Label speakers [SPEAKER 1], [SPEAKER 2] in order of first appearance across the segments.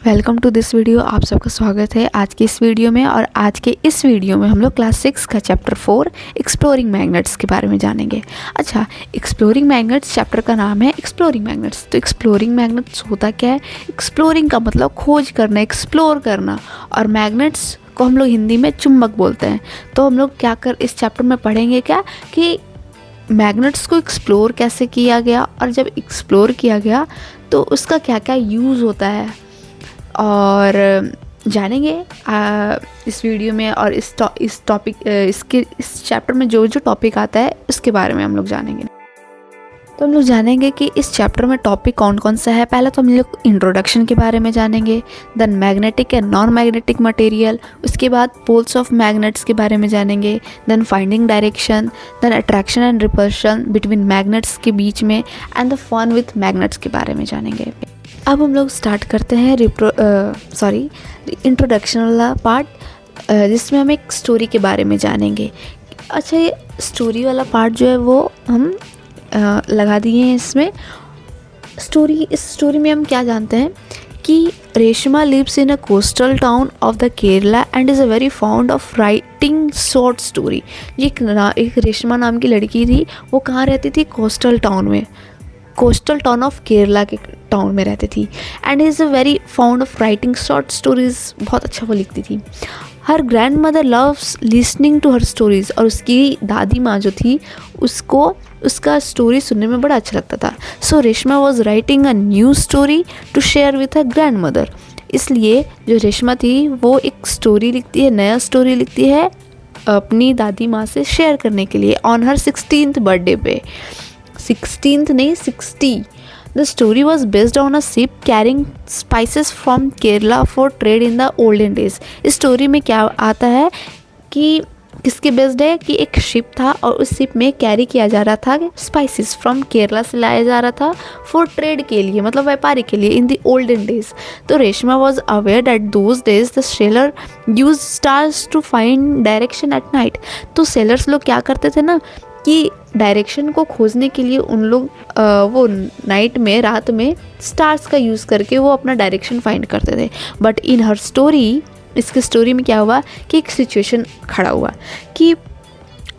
[SPEAKER 1] Welcome to this video. आप सबका स्वागत है आज की इस वीडियो में। और आज के इस वीडियो में हम लोग क्लास 6 का चैप्टर 4 एक्सप्लोरिंग मैग्नेट्स के बारे में जानेंगे। अच्छा, एक्सप्लोरिंग मैग्नेट्स चैप्टर का नाम है एक्सप्लोरिंग मैग्नेट्स। तो एक्सप्लोरिंग मैग्नेट्स होता क्या है? एक्सप्लोरिंग का मतलब खोज करना, एक्सप्लोर करना, और मैग्नेट्स को हम लोग हिंदी में चुंबक बोलते हैं। तो हम लोग इस चैप्टर में पढ़ेंगे क्या कि मैग्नेट्स को एक्सप्लोर कैसे किया गया, और जब एक्सप्लोर किया गया तो उसका क्या क्या यूज़ होता है, और जानेंगे इस वीडियो में। और इस चैप्टर में जो टॉपिक आता है उसके बारे में हम लोग जानेंगे। तो हम लोग जानेंगे कि इस चैप्टर में टॉपिक कौन कौन सा है। पहले तो हम लोग इंट्रोडक्शन के बारे में जानेंगे, then magnetic and non magnetic material, उसके बाद पोल्स ऑफ मैग्नेट्स के बारे में जानेंगे, then finding direction, then attraction and repulsion between magnets के बीच में, and the fun with magnets के बारे में जानेंगे। अब हम लोग स्टार्ट करते हैं इंट्रोडक्शन वाला पार्ट, जिसमें हम एक स्टोरी के बारे में जानेंगे। अच्छा, ये स्टोरी वाला पार्ट जो है वो हम लगा दिए हैं इसमें। इस स्टोरी में हम क्या जानते हैं कि Reshma lives in a coastal town of the Kerala and is a very found of writing short story. एक रेशमा नाम की लड़की थी, वो कहाँ रहती थी? कोस्टल टाउन ऑफ केरला के टाउन में रहती थी। And is a very found of writing short stories, बहुत अच्छा वो लिखती थी। Her grandmother loves listening to her stories, और उसकी दादी माँ जो थी उसको उसका स्टोरी सुनने में बड़ा अच्छा लगता था। So Reshma was writing a new story to share with her grandmother. इसलिए जो रेशमा थी वो एक स्टोरी लिखती है, नया स्टोरी लिखती है अपनी दादी माँ से शेयर करने के लिए ऑन हर 16th बर्थडे पे। 16th नहीं, 60। The story was based on a ship carrying spices from Kerala for trade in the olden days। इस स्टोरी में क्या आता है कि किसके बेस्ड है कि एक शिप था और उस शिप में कैरी किया जा रहा था स्पाइसेस फ्रॉम केरला से लाया जा रहा था फॉर ट्रेड के लिए, मतलब व्यापारी के लिए, इन द ओल्डन डेज। तो Reshma was aware that those days the sailor use stars to find direction at night. तो सेलर्स लोग क्या करते थे ना कि डायरेक्शन को खोजने के लिए उन लोग वो नाइट में, रात में स्टार्स का यूज़ करके वो अपना डायरेक्शन फाइंड करते थे। बट इन हर स्टोरी, इसके स्टोरी में क्या हुआ कि एक सिचुएशन खड़ा हुआ कि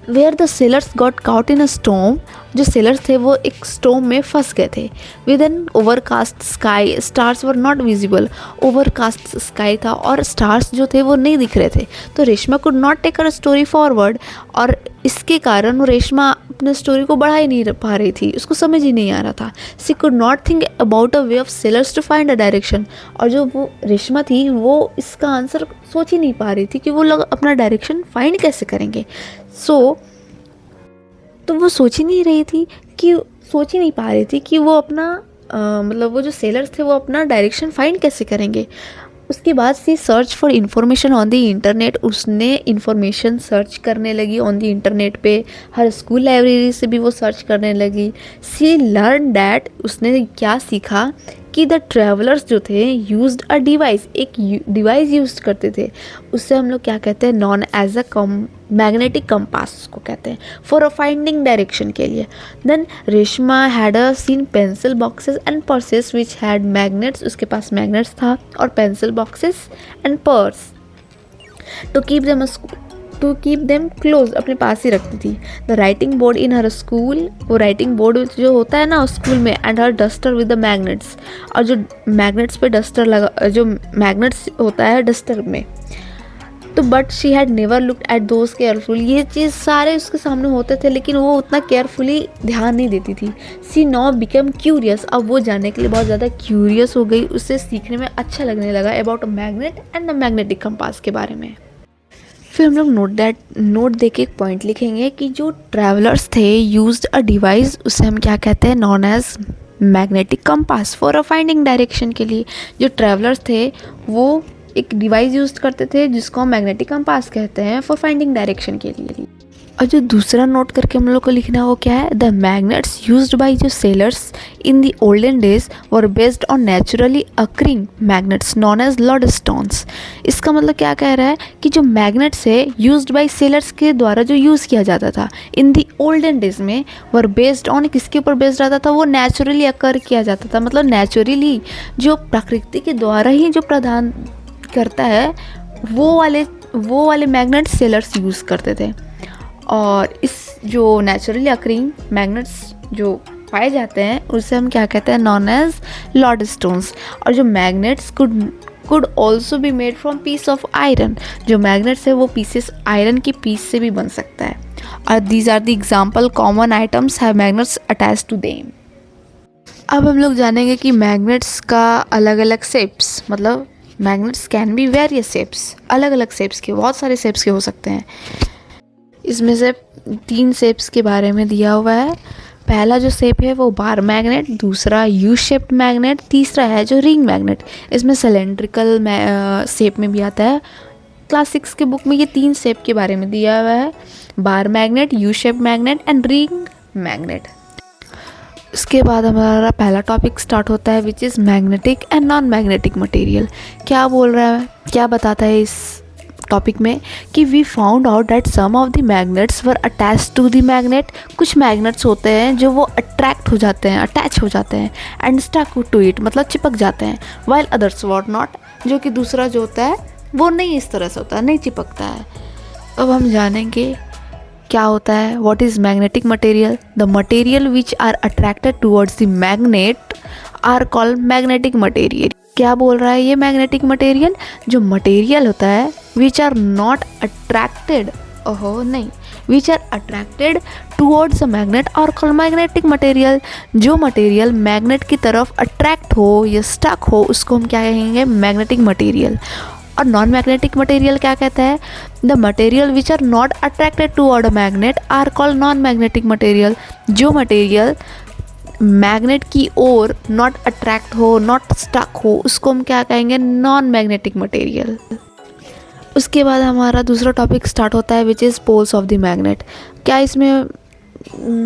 [SPEAKER 1] where the sailors got caught in a storm. जो सेलर्स थे वो एक स्टॉर्म में फंस गए थे। With an overcast sky, stars were not visible. Overcast sky था और स्टार्स जो थे वो नहीं दिख रहे थे। तो Reshma could not take her story forward, और इसके कारण वो रेशमा अपने स्टोरी को बढ़ा ही नहीं पा रही थी, उसको समझ ही नहीं आ रहा था। She could not think about a way of sailors to find a direction. और जो वो रेशमा थी वो इसका आंसर सोच ही नहीं पा रही थी कि वो लोग अपना डायरेक्शन फाइंड कैसे करेंगे। तो वो सोच ही नहीं पा रही थी कि वो अपना मतलब वो जो सेलर्स थे वो अपना डायरेक्शन फाइंड कैसे करेंगे। उसके बाद she search for information on the internet. उसने इन्फॉर्मेशन सर्च करने लगी ऑन द इंटरनेट पे, हर स्कूल लाइब्रेरी से भी वो सर्च करने लगी। सी लर्न दैट, उसने क्या सीखा कि द ट्रैवलर्स जो थे यूज्ड अ डिवाइस, एक डिवाइस यूज करते थे। उससे हम लोग क्या कहते हैं, known as a magnetic compass को कहते हैं, फॉर अ फाइंडिंग डायरेक्शन के लिए। Then Reshma had a seen pencil boxes and purses which had magnets. उसके पास मैग्नेट्स था और pencil boxes and purse to keep them close, अपने पास ही रखती थी। The writing board in her school, वो राइटिंग बोर्ड जो होता है ना स्कूल में, and her duster with the magnets, और जो मैग्नेट्स पे डस्टर लगा, जो मैग्नेट्स होता है डस्टर में। तो but she had never looked at those careful. ये चीज़ सारे उसके सामने होते थे लेकिन वो उतना केयरफुली ध्यान नहीं देती थी। सी नाउ बिकम क्यूरियस, अब वो जानने के लिए बहुत ज़्यादा क्यूरियस हो गई, उससे सीखने में अच्छा लगने लगा about magnet and the magnetic compass के बारे में। फिर हम लोग नोट दे के एक पॉइंट लिखेंगे कि जो ट्रैवलर्स थे यूज्ड अ डिवाइस, उसे हम क्या कहते हैं, known as magnetic compass for a finding direction के लिए। जो ट्रैवलर्स थे वो एक डिवाइस यूज करते थे जिसको हम मैग्नेटिक कंपास कहते हैं फॉर फाइंडिंग डायरेक्शन के लिए। और जो दूसरा नोट करके हम लोग को लिखना है वो क्या है, द मैग्नेट्स यूज्ड बाय जो sailors in the olden days were based on naturally occurring magnets known as lodestones. इसका मतलब क्या कह रहा है कि जो मैग्नेट्स है यूज्ड बाय सेलर्स के द्वारा जो यूज़ किया जाता था इन द ओल्डन डेज में, वर बेस्ड ऑन किसके ऊपर बेस्ड रहता था, वो नेचुरली अकर किया जाता था, मतलब नेचुरली जो प्रकृति के द्वारा ही जो प्रदान करता है वो वाले मैग्नेट सेलर्स यूज़ करते थे। और इस जो नेचुरली अकरिंग मैग्नेट्स जो पाए जाते हैं उसे हम क्या कहते हैं, नॉन एज लॉडस्टोन्स। और जो magnets could also be made from piece of iron, जो मैग्नेट्स है वो पीसेस आयरन की पीस से भी बन सकता है। और these are the example common items have magnets attach to them. अब हम लोग जानेंगे कि मैग्नेट्स का अलग अलग शेप्स, मतलब magnets can be various shapes, अलग अलग शेप्स के, बहुत सारे शेप्स के हो सकते हैं। इसमें से 3 शेप्स के बारे में दिया हुआ है। पहला जो शेप है वो बार मैग्नेट, दूसरा यू शेप्ड मैग्नेट, तीसरा है जो रिंग मैग्नेट। इसमें सिलेंड्रिकल शेप में भी आता है। क्लास 6 के बुक में ये 3 शेप के बारे में दिया हुआ है, bar magnet, U shaped magnet and ring magnet. उसके बाद हमारा पहला टॉपिक स्टार्ट होता है which is magnetic and non magnetic material. क्या बोल रहा है, क्या बताता है इस टॉपिक में कि we found out that some of the magnets were attach to the magnet. कुछ मैग्नेट्स होते हैं जो वो अट्रैक्ट हो जाते हैं, अटैच हो जाते हैं, एंड स्टक टू इट, मतलब चिपक जाते हैं, वाइल अदर्स वर नॉट, जो कि दूसरा जो होता है वो नहीं इस तरह से होता है, नहीं चिपकता है। अब हम जानेंगे क्या होता है, what is magnetic material. The material which are attracted towards the magnet are called magnetic material. क्या बोल रहा है ये मैग्नेटिक मटेरियल, जो मटेरियल होता है which are not attracted, which are attracted towards a magnet are called magnetic material. जो material magnet की तरफ अट्रैक्ट हो या स्टक हो उसको हम क्या कहेंगे, मैग्नेटिक मटेरियल। और नॉन मैग्नेटिक मटेरियल क्या कहता है, the material which are not attracted toward a magnet are called non magnetic material. जो मटेरियल मैग्नेट की ओर नॉट अट्रैक्ट हो, नॉट स्टक हो, उसको हम क्या कहेंगे, नॉन मैग्नेटिक मटेरियल। उसके बाद हमारा दूसरा टॉपिक स्टार्ट होता है which is poles of the magnet. क्या इसमें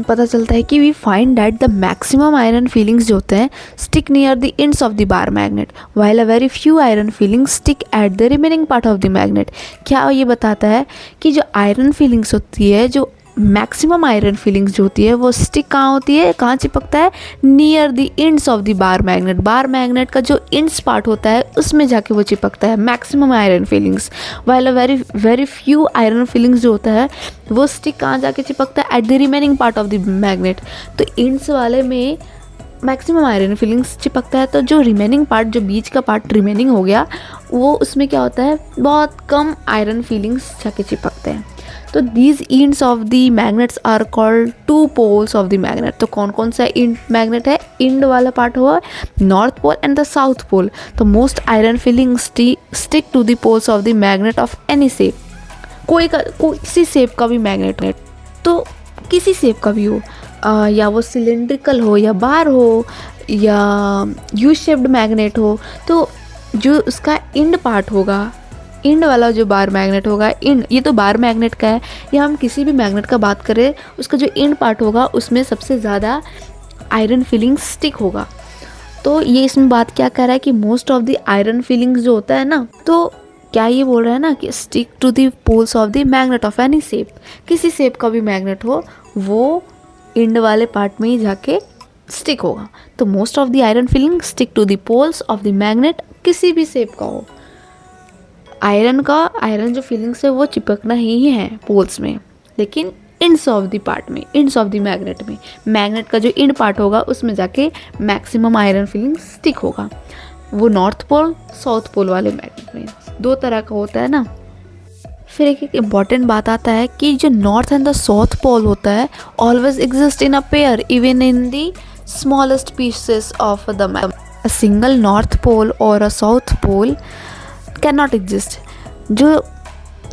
[SPEAKER 1] पता चलता है कि we find that the maximum iron feelings जो होते हैं stick near the ends of the bar magnet while a very few iron feelings stick at the remaining part of the magnet. क्या ये बताता है कि जो आयरन फीलिंग्स होती है, जो मैक्सिमम आयरन फीलिंग्स जो होती है वो स्टिक कहाँ होती है, कहाँ चिपकता है, near the ends of the bar magnet. Bar magnet का जो एंड्स पार्ट होता है उसमें जाके वो चिपकता है maximum iron feelings, while very few iron feelings जो होता है वो स्टिक कहाँ जाके चिपकता है, eight the remaining part of the magnet. तो एंड्स वाले में मैक्सिमम आयरन फीलिंग्स चिपकता है, तो जो रिमेनिंग पार्ट, जो बीच का पार्ट रिमेनिंग हो गया, वो उसमें क्या होता है, बहुत कम आयरन फीलिंग्स जाके चिपकते हैं। तो these ends of the magnets are called two poles of the magnet. तो कौन कौन सा इंड मैग्नेट है, इंड वाला पार्ट हुआ north pole and the south pole. तो most iron feeling stick to the poles of the magnet of any shape. कोई किसी शेप का भी मैग्नेट है, तो किसी शेप का भी हो, या वो सिलेंड्रिकल हो या बार हो या यू शेप्ड मैग्नेट हो, तो जो उसका इंड पार्ट होगा, इंड वाला जो बार मैग्नेट होगा, इंड ये तो बार मैग्नेट का है, या हम किसी भी मैग्नेट का बात करें उसका जो इंड पार्ट होगा उसमें सबसे ज़्यादा आयरन फीलिंग स्टिक होगा। तो ये इसमें बात क्या कर रहा है कि most of the iron feelings जो होता है ना, तो क्या ये बोल रहा है ना कि stick to the poles of the magnet of any shape. किसी शेप का भी मैग्नेट हो वो इंड वाले पार्ट में ही जाके स्टिक होगा। तो most of the iron feeling stick to the poles of the magnet, किसी भी शेप का हो। आयरन जो फीलिंग्स है वो चिपकना ही है पोल्स में, लेकिन इंड्स ऑफ द पार्ट में, इंड्स ऑफ द मैग्नेट में, मैग्नेट का जो इंड पार्ट होगा उसमें जाके मैक्सिमम आयरन फीलिंग स्टिक होगा। वो नॉर्थ पोल साउथ पोल वाले मैग्नेट में 2 तरह का होता है ना। फिर एक इम्पॉर्टेंट बात आता है कि जो north and the south pole होता है always exist in a pair even in the smallest pieces of the map. A single north pole और a south pole can not exist. जो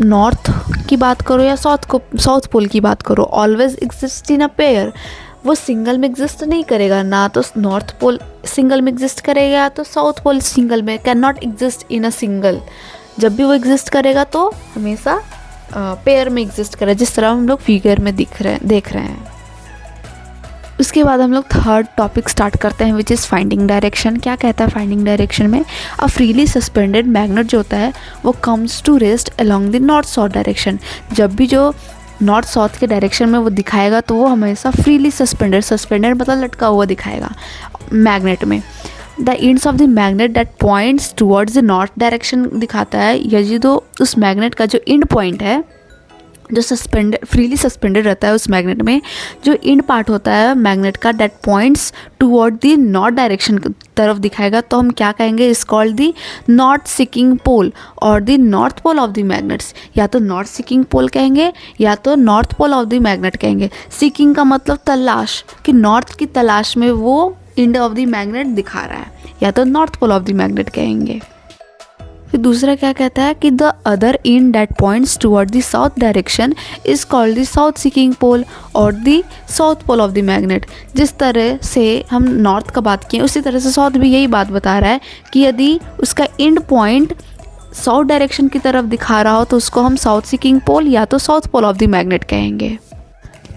[SPEAKER 1] नॉर्थ की बात करो या साउथ पोल की बात करो, always exist in a pair. वो सिंगल में एग्जिस्ट नहीं करेगा, ना तो नॉर्थ पोल सिंगल में एग्जिस्ट करेगा तो साउथ पोल सिंगल में, can not exist in a single. जब भी वो एग्जिस्ट करेगा तो हमेशा पेयर में एग्जिस्ट कर रहा है, जिस तरह हम लोग फिगर में देख रहे हैं। उसके बाद हम लोग थर्ड टॉपिक स्टार्ट करते हैं, विच इज़ फाइंडिंग डायरेक्शन। क्या कहता है फाइंडिंग डायरेक्शन में? अ फ्रीली सस्पेंडेड मैग्नेट जो होता है वो comes to rest along the north south direction. जब भी जो नॉर्थ साउथ के डायरेक्शन में वो दिखाएगा तो वो हमेशा फ्रीली सस्पेंडेड मतलब लटका हुआ दिखाएगा मैग्नेट में। The ends of the magnet that points towards the north direction दिखाता है, यदि तो उस मैग्नेट का जो एंड पॉइंट है जो फ्रीली सस्पेंडेड रहता है, उस मैग्नेट में जो एंड पार्ट होता है मैग्नेट का that points toward the north direction तरफ दिखाएगा, तो हम क्या कहेंगे? Is called the north seeking pole और the north pole of the magnets. या तो नॉर्थ सीकिंग पोल कहेंगे या तो north pole of the magnet कहेंगे। सीकिंग का मतलब तलाश, कि नॉर्थ की तलाश में वो एंड ऑफ द मैग्नेट दिखा रहा है, या तो north pole of the magnet कहेंगे। फिर दूसरा क्या कहता है कि the other end that points toward the south direction is called the south seeking pole और the south pole of the magnet. जिस तरह से हम नॉर्थ का बात किए उसी तरह से साउथ भी यही बात बता रहा है कि यदि उसका एंड पॉइंट साउथ डायरेक्शन की तरफ दिखा रहा हो तो उसको हम साउथ सीकिंग पोल या तो south pole of the magnet कहेंगे।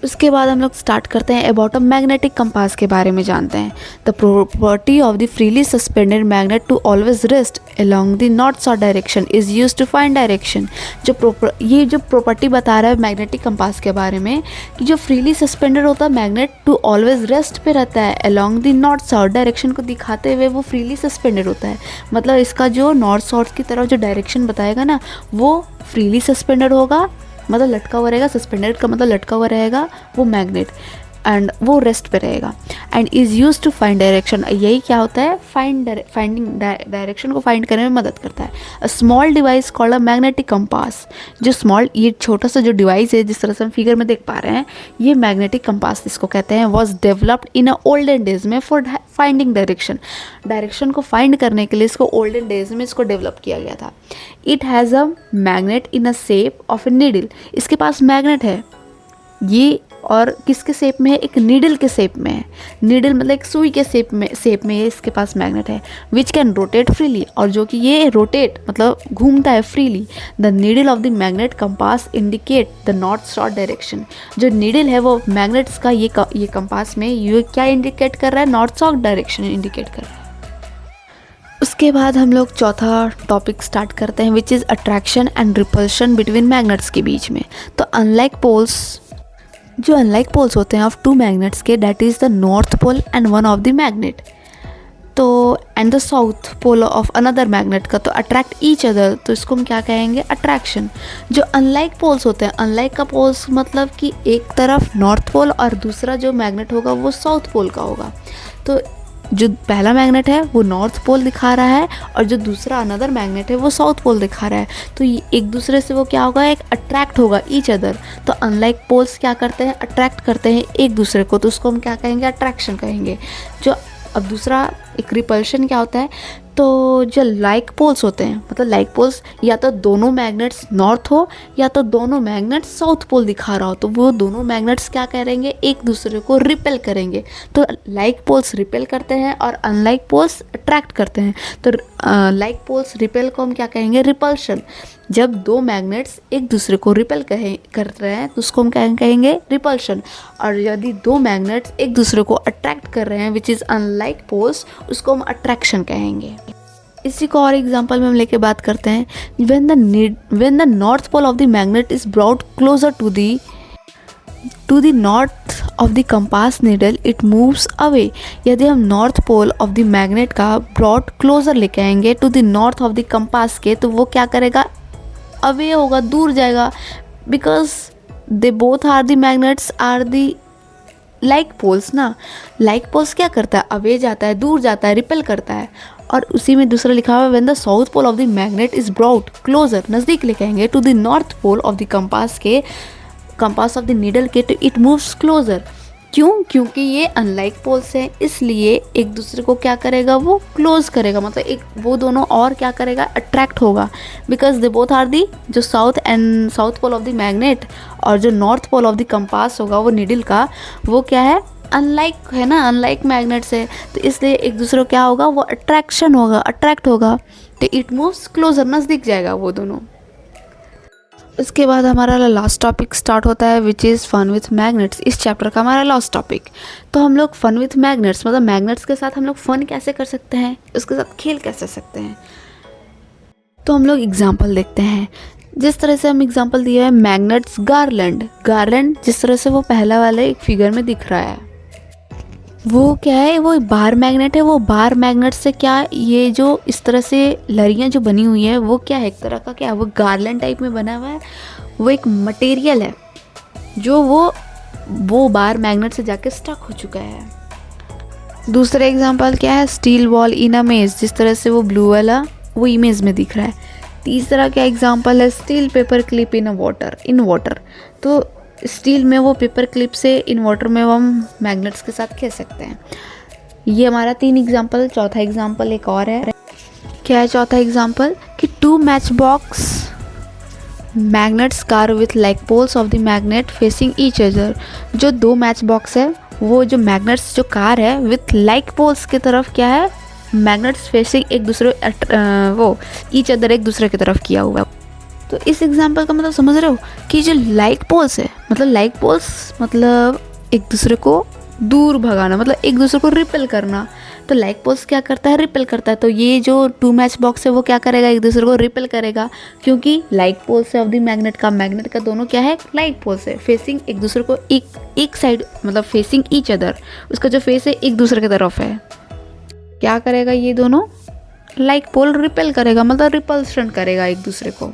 [SPEAKER 1] उसके बाद हम लोग स्टार्ट करते हैं अबाउट अ मैग्नेटिक कंपास के बारे में जानते हैं। The property of the freely suspended magnet to always rest along the north south direction is used to find direction. ये जो प्रॉपर्टी बता रहा है मैग्नेटिक कंपास के बारे में कि जो फ्रीली सस्पेंडेड होता है मैग्नेट टू ऑलवेज रेस्ट पे रहता है along the north south direction को दिखाते हुए वो फ्रीली सस्पेंडेड होता है। मतलब इसका जो नॉर्थ साउथ की तरफ जो डायरेक्शन बताएगा ना वो फ्रीली सस्पेंडेड होगा, मतलब लटका हुआ रहेगा। सस्पेंडेड का मतलब लटका हुआ रहेगा वो मैग्नेट, एंड वो रेस्ट पे रहेगा। And is use to find direction. यही क्या होता है? फाइंडिंग डायरेक्शन को फाइंड करने में मदद करता है। A small device called a magnetic compass. जो स्मॉल, ये छोटा सा जो डिवाइस है जिस तरह से हम फिगर में देख पा रहे हैं, ये मैग्नेटिक कंपास इसको कहते हैं। Was developed in a olden days में फॉर फाइंडिंग डायरेक्शन को फाइंड करने के लिए इसको ओल्डन डेज में इसको डेवलप किया गया था। It has a magnet in a shape of a needle. इसके पास मैग्नेट है ये, और किसके शेप में है? एक नीडल के शेप में है। नीडल मतलब एक सुई के शेप में ये इसके पास मैग्नेट है। विच कैन रोटेट फ्रीली, और जो कि ये रोटेट मतलब घूमता है freely. The needle of the magnet compass indicate the north south direction. जो नीडल है वो मैग्नेट्स का ये कंपास में ये क्या इंडिकेट कर रहा है? नॉर्थ साउथ डायरेक्शन इंडिकेट कर रहा है। उसके बाद हम लोग चौथा टॉपिक स्टार्ट करते हैं, which is attraction and repulsion between magnets के बीच में। तो अनलाइक पोल्स होते हैं ऑफ टू मैग्नेट्स के, that is the north pole and one of the magnet, तो and the south pole of another magnet का, तो अट्रैक्ट ईच अदर, तो इसको हम क्या कहेंगे? अट्रैक्शन। जो अनलाइक पोल्स होते हैं, अनलाइक का पोल्स मतलब कि एक तरफ नॉर्थ पोल और दूसरा जो मैग्नेट होगा वो साउथ पोल का होगा। तो जो पहला मैग्नेट है वो नॉर्थ पोल दिखा रहा है और जो दूसरा अनदर मैग्नेट है वो साउथ पोल दिखा रहा है, तो ये एक दूसरे से वो क्या होगा? एक अट्रैक्ट होगा ईच अदर। तो अनलाइक पोल्स क्या करते हैं? अट्रैक्ट करते हैं एक दूसरे को, तो उसको हम क्या कहेंगे? अट्रैक्शन कहेंगे। जो अब दूसरा एक रिपल्शन क्या होता है? तो जो लाइक पोल्स होते हैं, मतलब लाइक पोल्स या तो दोनों मैग्नेट्स नॉर्थ हो या तो दोनों मैग्नेट्स साउथ पोल दिखा रहा हो, तो वो दोनों मैग्नेट्स क्या करेंगे? एक दूसरे को रिपेल करेंगे। तो लाइक पोल्स रिपेल करते हैं और अनलाइक पोल्स अट्रैक्ट करते हैं। तो लाइक पोल्स रिपेल को हम क्या कहेंगे? रिपल्शन। जब दो मैग्नेट्स एक दूसरे को रिपेल कर रहे हैं तो उसको हम क्या कहेंगे? रिपल्शन। और यदि दो मैग्नेट्स एक दूसरे को अट्रैक्ट कर रहे हैं विच इज़ अनलाइक पोल्स, उसको हम अट्रैक्शन कहेंगे। इसी को और एग्जांपल में हम लेके बात करते हैं। When the north pole of the magnet is brought closer to the north of the compass needle it moves away. यदि हम north pole of the magnet का ब्रॉट क्लोजर लेके आएंगे to the north of the compass के, तो वो क्या करेगा? अवे होगा, दूर जाएगा, because they both are the magnets are the like poles ना। लाइक पोल्स क्या करता है? अवे जाता है, दूर जाता है, रिपेल करता है। और उसी में दूसरा लिखा हुआ है when the south pole of the magnet is brought closer, नज़दीक लेके आएंगे to the north pole of the compass of the needle के, तो इट मूव्स क्लोजर। क्यों? क्योंकि ये अनलाइक पोल्स हैं, इसलिए एक दूसरे को क्या करेगा? वो क्लोज करेगा, मतलब एक वो दोनों और क्या करेगा? अट्रैक्ट होगा, because they both are the, जो south pole of the magnet और जो north pole of the compass होगा वो नीडल का, वो क्या है? अनलाइक है ना, अनलाइक मैग्नेट्स है, तो इसलिए एक दूसरे को क्या होगा? वो अट्रैक्शन होगा, अट्रैक्ट होगा, तो इट मूव्स क्लोजर, नज़दीक जाएगा वो दोनों। उसके बाद हमारा लास्ट टॉपिक स्टार्ट होता है which is fun with magnets. इस चैप्टर का हमारा लास्ट टॉपिक। तो हम लोग फन विथ मैग्नेट्स मतलब मैग्नेट्स के साथ हम लोग फ़न कैसे कर सकते हैं, उसके साथ खेल कैसे सकते हैं। तो हम लोग एग्जाम्पल देखते हैं। जिस तरह से हम एग्जाम्पल दिया है मैग्नेट्स गार्लैंड। गार्लैंड जिस तरह से वो पहला वाले एक फिगर में दिख रहा है, वो क्या है, वो बार मैग्नेट है। वो बार मैग्नेट से क्या, ये जो इस तरह से लड़ियाँ जो बनी हुई है वो क्या है, एक तरह का क्या है, वो गार्लैंड टाइप में बना हुआ है। वो एक मटेरियल है जो वो बार मैग्नेट से जाके स्टक हो चुका है। दूसरा एग्जांपल क्या है, स्टील बॉल इन अ मेज। जिस तरह से वो ब्लू वाला वो इमेज में दिख रहा है। तीसरा क्या एग्जांपल है, steel paper clip in water. तो स्टील में वो पेपर क्लिप से इन वाटर में वो हम मैग्नेट्स के साथ खेल सकते हैं। ये हमारा 3 एग्जांपल। चौथा एग्जांपल एक और है। क्या है चौथा एग्जांपल कि 2 match box magnets car with like poles of the magnet facing each other. जो 2 मैच बॉक्स है, वो जो मैग्नेट्स जो कार है विथ लाइक पोल्स की तरफ क्या है, मैग्नेट्स फेसिंग एक दूसरे वो ईच अदर एक दूसरे की तरफ किया हुआ है। तो इस एग्जांपल का मतलब समझ रहे हो कि जो लाइक पोल्स है, मतलब लाइक पोल्स मतलब एक दूसरे को दूर भगाना, मतलब एक दूसरे को रिपेल करना। तो लाइक पोल्स क्या करता है, रिपेल करता है। तो ये जो 2 मैच बॉक्स है वो क्या करेगा, एक दूसरे को रिपेल करेगा, क्योंकि लाइक पोल्स है ऑफ द मैग्नेट का दोनों क्या है, लाइक पोल्स है, फेसिंग एक दूसरे को एक साइड, मतलब फेसिंग ईच अदर। उसका जो फेस है एक दूसरे की तरफ है। क्या करेगा, ये दोनों लाइक पोल रिपेल करेगा, मतलब रिपल्शन करेगा एक दूसरे को।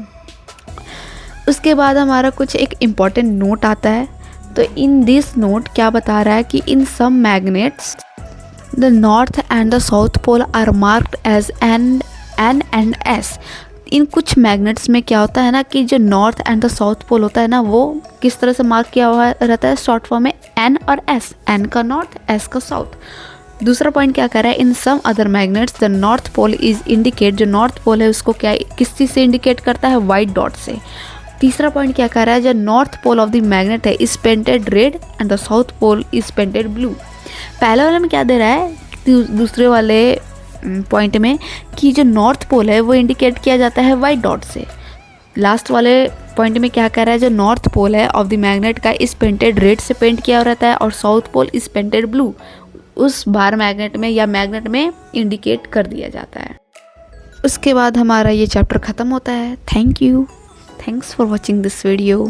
[SPEAKER 1] उसके बाद हमारा कुछ एक इम्पॉर्टेंट नोट आता है। तो इन दिस नोट क्या बता रहा है कि in some magnets the north and the south pole are marked as N and S. इन कुछ मैग्नेट्स में क्या होता है ना कि जो north and the south pole होता है ना, वो किस तरह से मार्क किया हुआ रहता है, शॉर्ट फॉर्म में एन और एस, एन का नॉर्थ, एस का साउथ। दूसरा पॉइंट क्या कर रहा है, in some other magnets the north pole is indicate. जो नॉर्थ पोल है उसको क्या किस चीज़ से इंडिकेट करता है, वाइट डॉट से। तीसरा पॉइंट क्या कर रहा है, जो north pole of the magnet है is painted red and the south pole is painted blue. पहले वाले में क्या दे रहा है, दूसरे वाले पॉइंट में कि जो नॉर्थ पोल है वो इंडिकेट किया जाता है वाइट डॉट से। लास्ट वाले पॉइंट में क्या कर रहा है, जो नॉर्थ पोल है ऑफ द मैग्नेट का इज पेंटेड रेड से पेंट किया रहता है और south pole is painted blue, उस बार मैग्नेट में या मैग्नेट में इंडिकेट कर दिया जाता है। उसके बाद हमारा ये चैप्टर ख़त्म होता है। Thank you, thanks for watching this video.